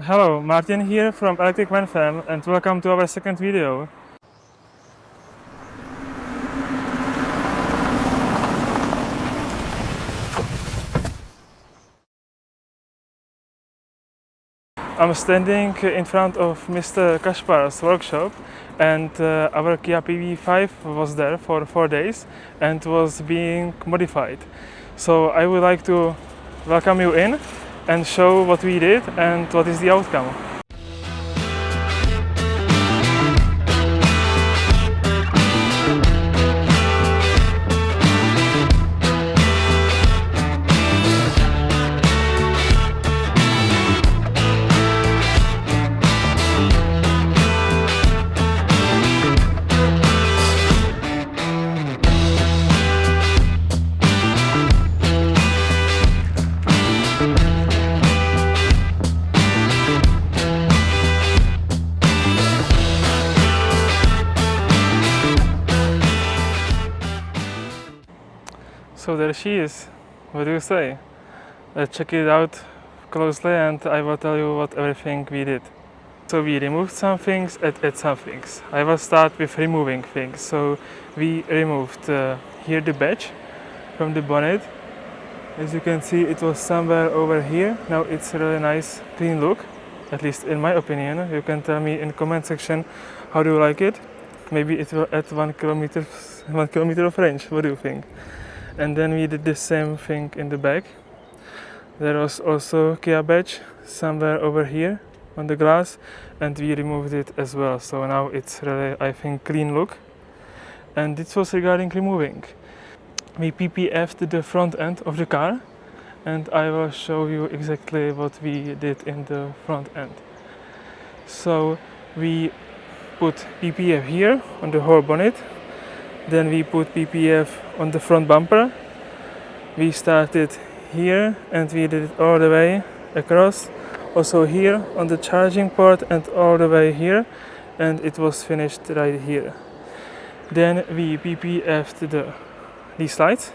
Hello, Martin here from Electric Man Fam, and welcome to our second video. I'm standing in front of Mr. Kaspar's workshop, and our Kia PV5 was there for 4 days and was being modified. So I would like to welcome you in and show what we did and what is the outcome. So there she is. What do you say? Let's check it out closely and I will tell you what everything we did. So we removed some things and add some things. I will start with removing things. So we removed here the badge from the bonnet. As you can see, it was somewhere over here. Now it's a really nice clean look, at least in my opinion. You can tell me in the comment section how do you like it. Maybe it will add 1 kilometer of range. What do you think? And then we did the same thing in the back. There was also Kia badge somewhere over here on the glass, and we removed it as well. So now it's really, I think, clean look. And this was regarding removing. We PPF'd the front end of the car, and I will show you exactly what we did in the front end. So we put PPF here on the whole bonnet. Then we put PPF on the front bumper. We started here and we did it all the way across. Also here on the charging port and all the way here. And it was finished right here. Then we PPF'd these lights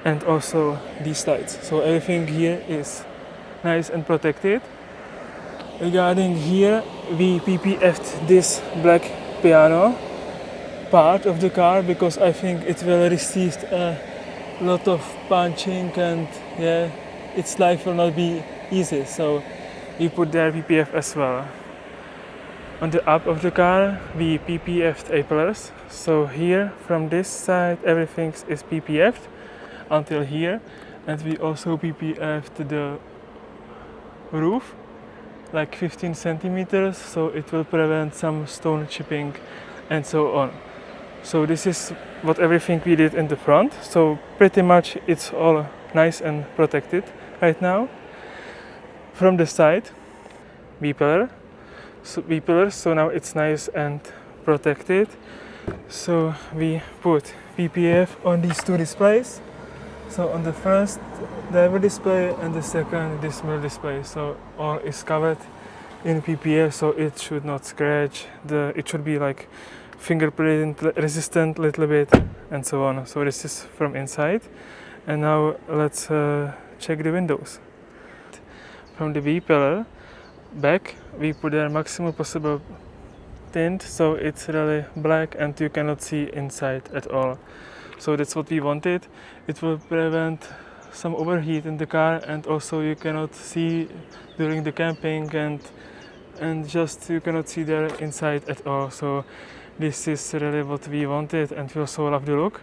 and also these lights. So everything here is nice and protected. Regarding here, we PPF'd this black piano part of the car because I think it will receive a lot of punching and yeah, its life will not be easy. So we put there PPF as well. On the up of the car, we PPF'd A-pillars. So here from this side everything is PPF'd until here, and we also PPF'd the roof like 15 centimeters, so it will prevent some stone chipping and so on. So this is what everything we did in the front. So pretty much it's all nice and protected right now. From the side, B-pillar. So now it's nice and protected. So we put PPF on these two displays. So on the first driver display and the second this mirror display. So all is covered in PPF, so it should not scratch. It should be like fingerprint resistant a little bit and so on. So this is from inside. And now let's check the windows. From the B-pillar back we put there maximum possible tint, so it's really black and you cannot see inside at all. So that's what we wanted. It will prevent some overheat in the car, and also you cannot see during the camping and just you cannot see there inside at all. So this is really what we wanted, and we also love the look.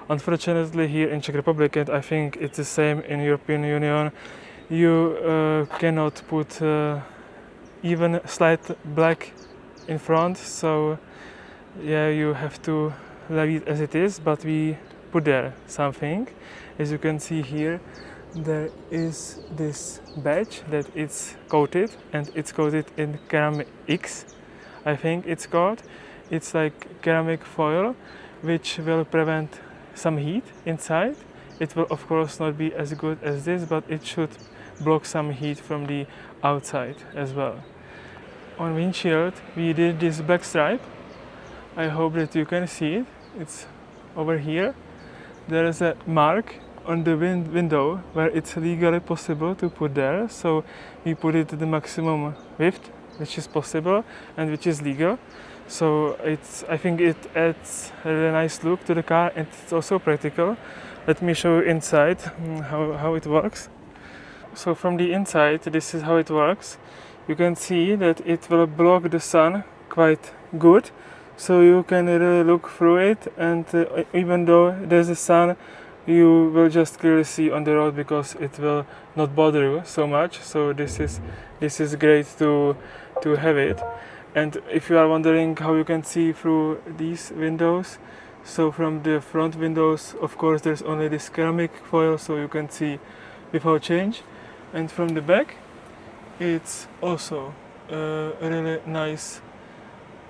Unfortunately here in Czech Republic, and I think it's the same in European Union, you cannot put even slight black in front, so yeah, you have to leave it as it is, but we put there something. As you can see here, there is this badge that it's coated, and it's coated in ceramic X, I think it's called. It's like ceramic foil which will prevent some heat inside. It will of course not be as good as this, but it should block some heat from the outside as well. On windshield we did this black stripe. I hope that you can see it. It's over here. There is a mark on the window where it's legally possible to put there. So we put it to the maximum width which is possible and which is legal. So I think it adds a really nice look to the car, and it's also practical. Let me show you inside how it works. So from the inside, this is how it works. You can see that it will block the sun quite good, so you can really look through it, and even though there's a sun, you will just clearly see on the road because it will not bother you so much. So this is great to have it. And if you are wondering how you can see through these windows, so from the front windows, of course, there's only this ceramic foil, so you can see without change. And from the back, it's also really nice,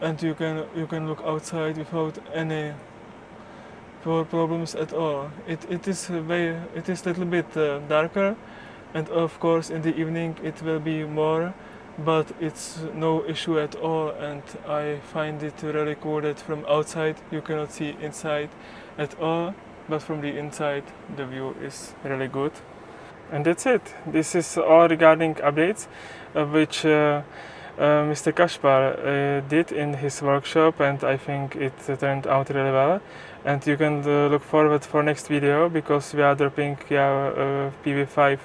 and you can look outside without any problems at all. It is a little bit darker, and of course in the evening it will be more, but it's no issue at all. And I find it really cool that from outside you cannot see inside at all, but from the inside the view is really good. And that's it. This is all regarding updates which Mr. Kaspar did in his workshop, and I think it turned out really well. And you can look forward for next video, because we are dropping Kia PV5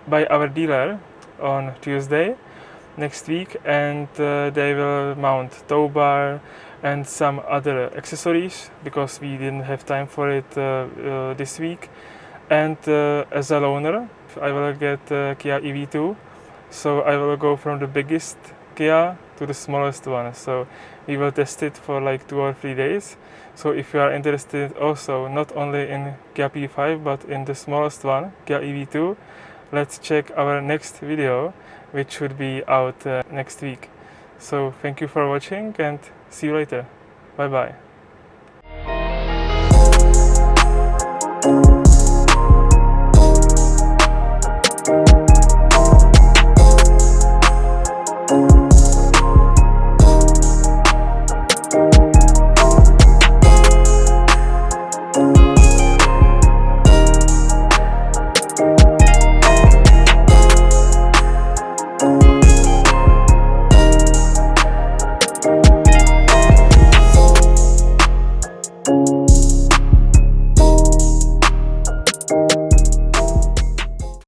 by our dealer on Tuesday next week, and they will mount tow bar and some other accessories because we didn't have time for it this week. And as a loaner, I will get Kia EV2, so I will go from the biggest Kia to the smallest one. So we will test it for like 2 or 3 days. So if you are interested also not only in Kia PV5 but in the smallest one, Kia EV2, let's check our next video, which should be out next week. So thank you for watching and see you later. Bye bye.